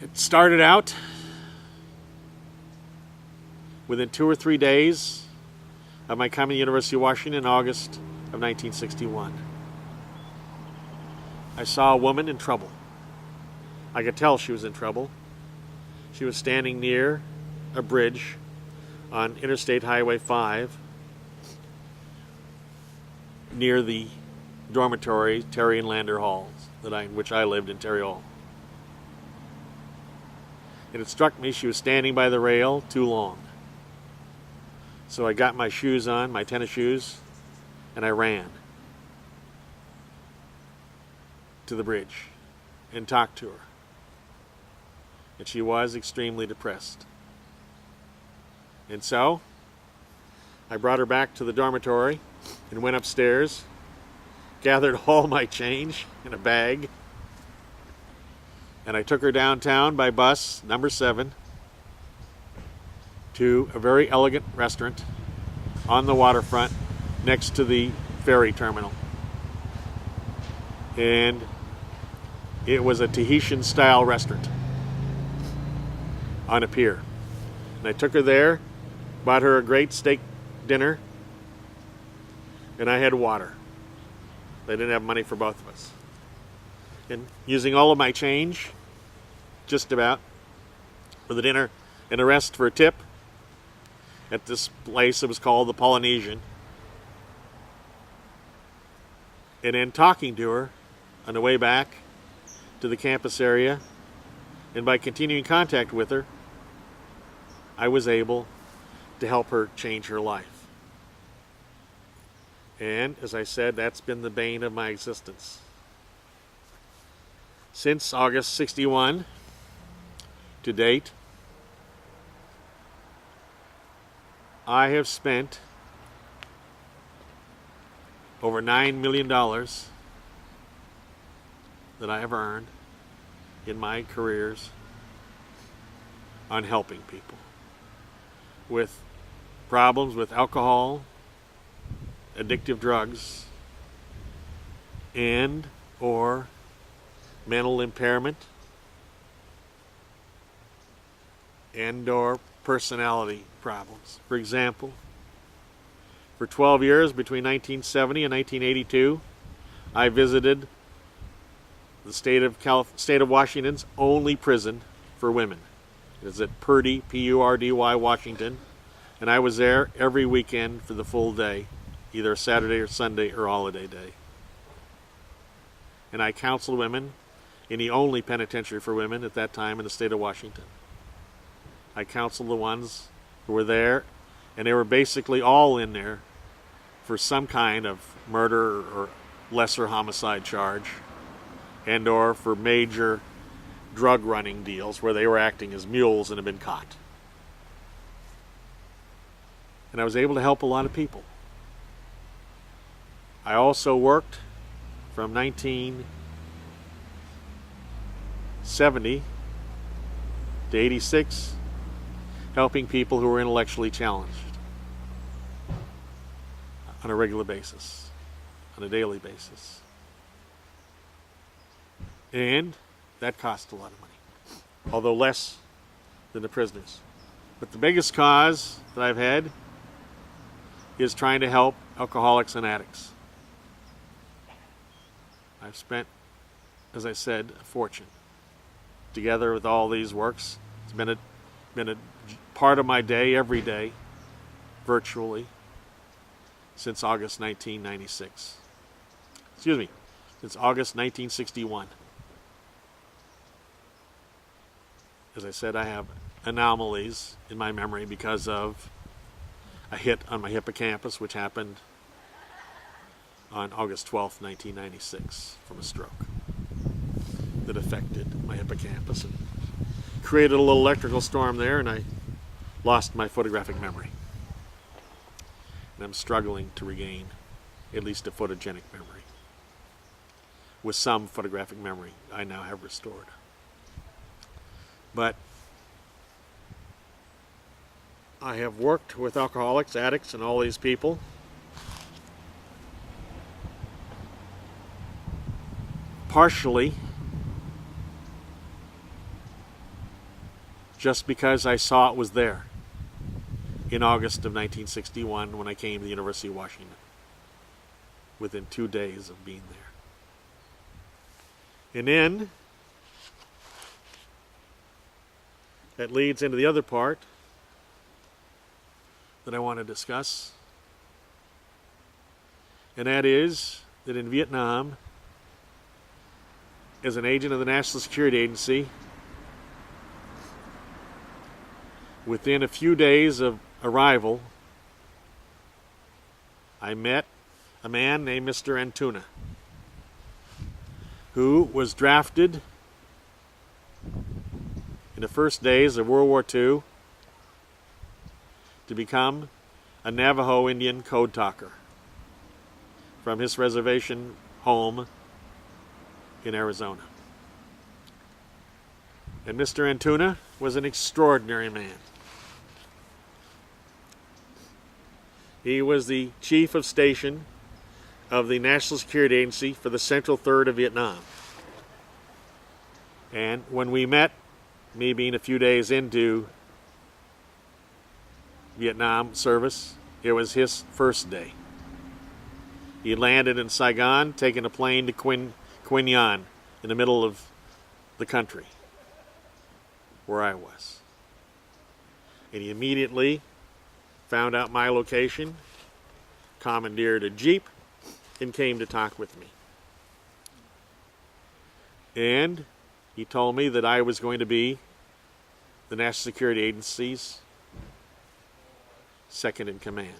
It started out within 2 or 3 days of my coming to the University of Washington in August of 1961. I saw a woman in trouble. I could tell she was in trouble. She was standing near a bridge on Interstate Highway 5 near the dormitory, Terry and Lander Halls, in which I lived in Terry Hall. And it struck me she was standing by the rail too long. So I got my shoes on, my tennis shoes, and I ran to the bridge and talked to her. And she was extremely depressed. And so I brought her back to the dormitory and went upstairs, gathered all my change in a bag, and I took her downtown by bus, number 7, to a very elegant restaurant on the waterfront next to the ferry terminal. And it was a Tahitian-style restaurant on a pier. And I took her there, bought her a great steak dinner, and I had water. They didn't have money for both of us. And using all of my change, just about, for the dinner and the rest for a tip, at this place, it was called the Polynesian. And then talking to her on the way back to the campus area, and by continuing contact with her, I was able to help her change her life. And, as I said, that's been the bane of my existence. Since August 61 to date, I have spent over $9 million that I have earned in my careers on helping people with problems with alcohol, addictive drugs, and or mental impairment, and or personality problems. For example, for 12 years between 1970 and 1982, I visited the state of Washington's only prison for women. It is at Purdy, P-U-R-D-Y, Washington, and I was there every weekend for the full day, either Saturday or Sunday or holiday day. And I counseled women in the only penitentiary for women at that time in the state of Washington. I counseled the ones who were there, and they were basically all in there for some kind of murder or lesser homicide charge, and or for major drug running deals where they were acting as mules and had been caught. And I was able to help a lot of people. I also worked from 1970 to 86 helping people who were intellectually challenged on a regular basis, on a daily basis. And that cost a lot of money, although less than the prisoners. But the biggest cause that I've had is trying to help alcoholics and addicts. I've spent, as I said, a fortune. Together with all these works, it's been a part of my day every day, virtually, since August 1996. Excuse me, since August 1961. As I said, I have anomalies in my memory because of a hit on my hippocampus, which happened on August 12th, 1996, from a stroke that affected my hippocampus and created a little electrical storm there, and I lost my photographic memory. And I'm struggling to regain at least a photogenic memory. With some photographic memory I now have restored. But I have worked with alcoholics, addicts, and all these people. Partially just because I saw it was there in August of 1961 when I came to the University of Washington, within 2 days of being there. And then that leads into the other part that I want to discuss, and that is that in Vietnam, as an agent of the National Security Agency, within a few days of arrival, I met a man named Mr. Antuna, who was drafted in the first days of World War II to become a Navajo Indian code talker from his reservation home in Arizona. And Mr. Antuna was an extraordinary man. He was the chief of station of the National Security Agency for the Central Third of Vietnam. And when we met, me being a few days into Vietnam service, it was his first day. He landed in Saigon, taking a plane to Quinh Nhan in the middle of the country where I was. And he immediately found out my location, commandeered a Jeep, and came to talk with me. And he told me that I was going to be the National Security Agency's second in command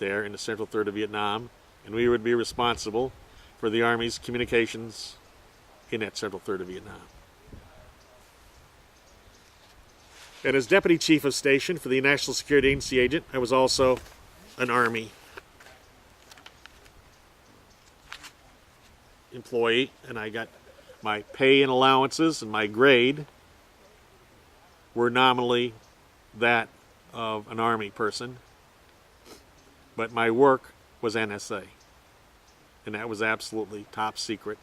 there in the Central Third of Vietnam, and we would be responsible for the Army's communications in that Central Third of Vietnam. And as Deputy Chief of Station for the National Security Agency agent, I was also an Army employee, and I got my pay and allowances, and my grade were nominally that of an Army person, but my work was NSA, and that was absolutely top secret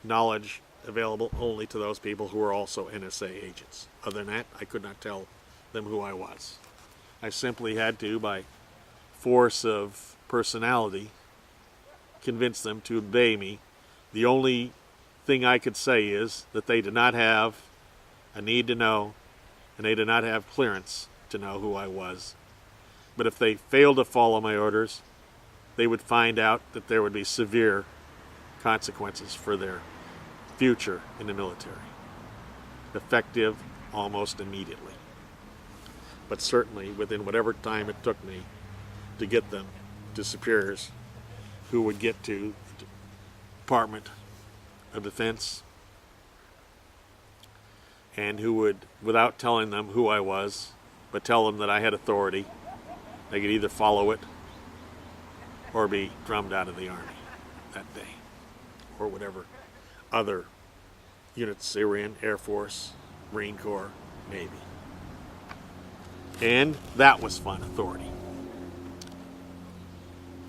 knowledge available only to those people who were also NSA agents. Other than that, I could not tell them who I was. I simply had to, by force of personality, convince them to obey me. The only thing I could say is that they did not have a need to know, and they did not have clearance to know who I was. But if they failed to follow my orders, they would find out that there would be severe consequences for their future in the military, effective almost immediately, but certainly within whatever time it took me to get them to superiors who would get to the Department of Defense and who would, without telling them who I was, but tell them that I had authority, they could either follow it or be drummed out of the Army that day, or whatever other units they were in, Air Force, Marine Corps, Navy. And that was fun authority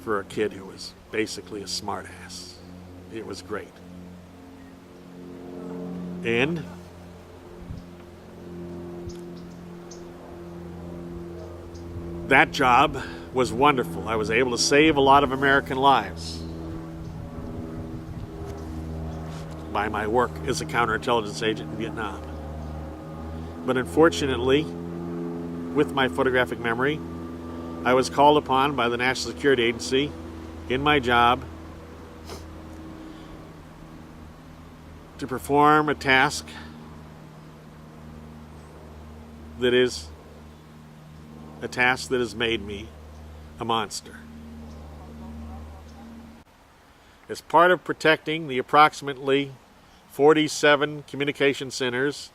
for a kid who was basically a smartass. It was great. And that job was wonderful. I was able to save a lot of American lives by my work as a counterintelligence agent in Vietnam. But unfortunately, with my photographic memory, I was called upon by the National Security Agency in my job to perform a task that has made me a monster. As part of protecting the approximately 47 communication centers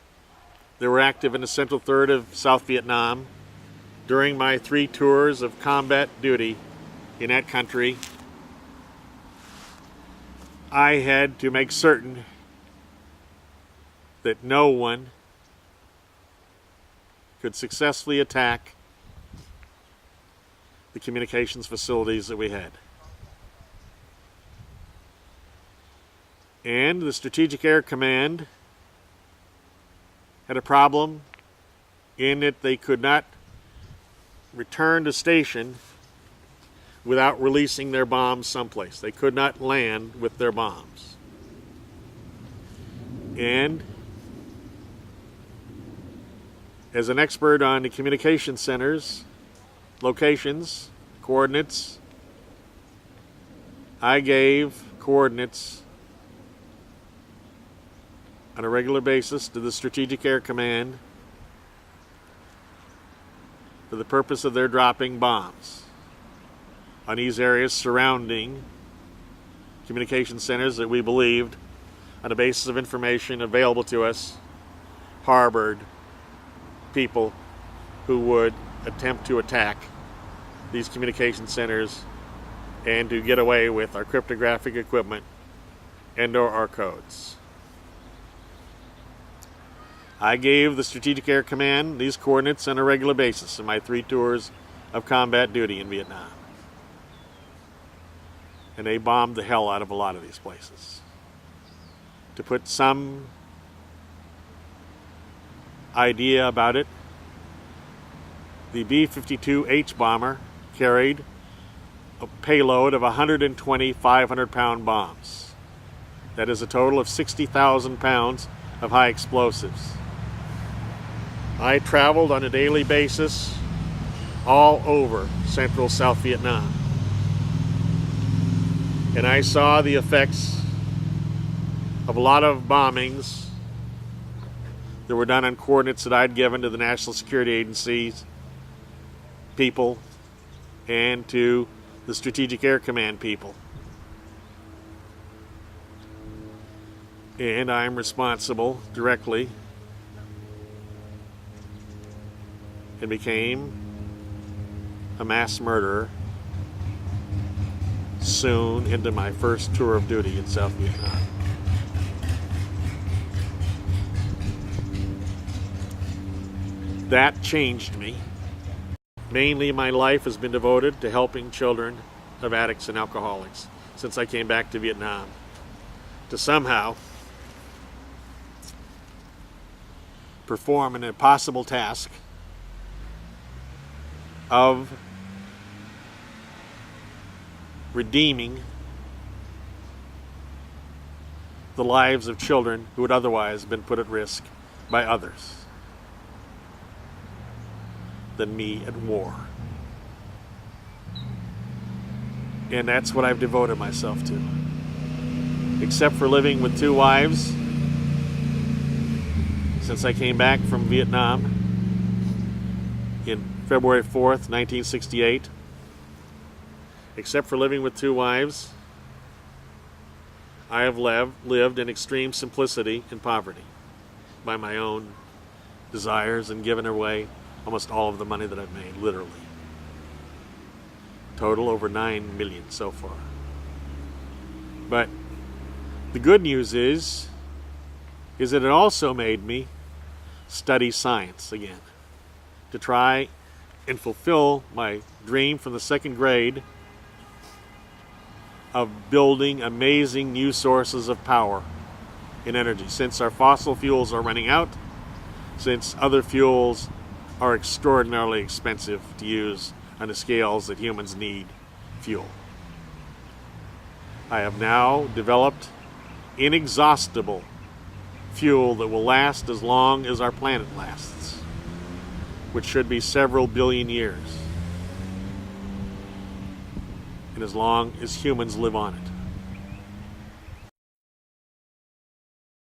that were active in the Central Third of South Vietnam during my 3 tours of combat duty in that country, I had to make certain that no one could successfully attack the communications facilities that we had. And the Strategic Air Command had a problem in that they could not return to station without releasing their bombs someplace. They could not land with their bombs. And as an expert on the communication centers, locations, coordinates, I gave coordinates on a regular basis to the Strategic Air Command for the purpose of their dropping bombs on these areas surrounding communication centers that we believed, on the basis of information available to us, harbored people who would attempt to attack these communication centers and to get away with our cryptographic equipment and/or our codes. I gave the Strategic Air Command these coordinates on a regular basis in my 3 tours of combat duty in Vietnam. And they bombed the hell out of a lot of these places. To put some idea about it, the B-52H bomber carried a payload of 120 500-pound bombs. That is a total of 60,000 pounds of high explosives. I traveled on a daily basis all over central South Vietnam. And I saw the effects of a lot of bombings that were done on coordinates that I'd given to the National Security Agency's people and to the Strategic Air Command people. And I'm responsible directly and became a mass murderer soon into my first tour of duty in South Vietnam. That changed me. Mainly my life has been devoted to helping children of addicts and alcoholics since I came back to Vietnam, to somehow perform an impossible task of redeeming the lives of children who would otherwise have been put at risk by others than me at war. And that's what I've devoted myself to. Except for living with 2 wives since I came back from Vietnam in February 4th, 1968. Except for living with 2 wives, I have lived in extreme simplicity and poverty by my own desires and given away almost all of the money that I've made, literally. Total over 9 million so far. But the good news is that it also made me study science again, to try and fulfill my dream from the 2nd grade of building amazing new sources of power and energy. Since our fossil fuels are running out, since other fuels are extraordinarily expensive to use on the scales that humans need fuel. I have now developed inexhaustible fuel that will last as long as our planet lasts, which should be several billion years, and as long as humans live on it.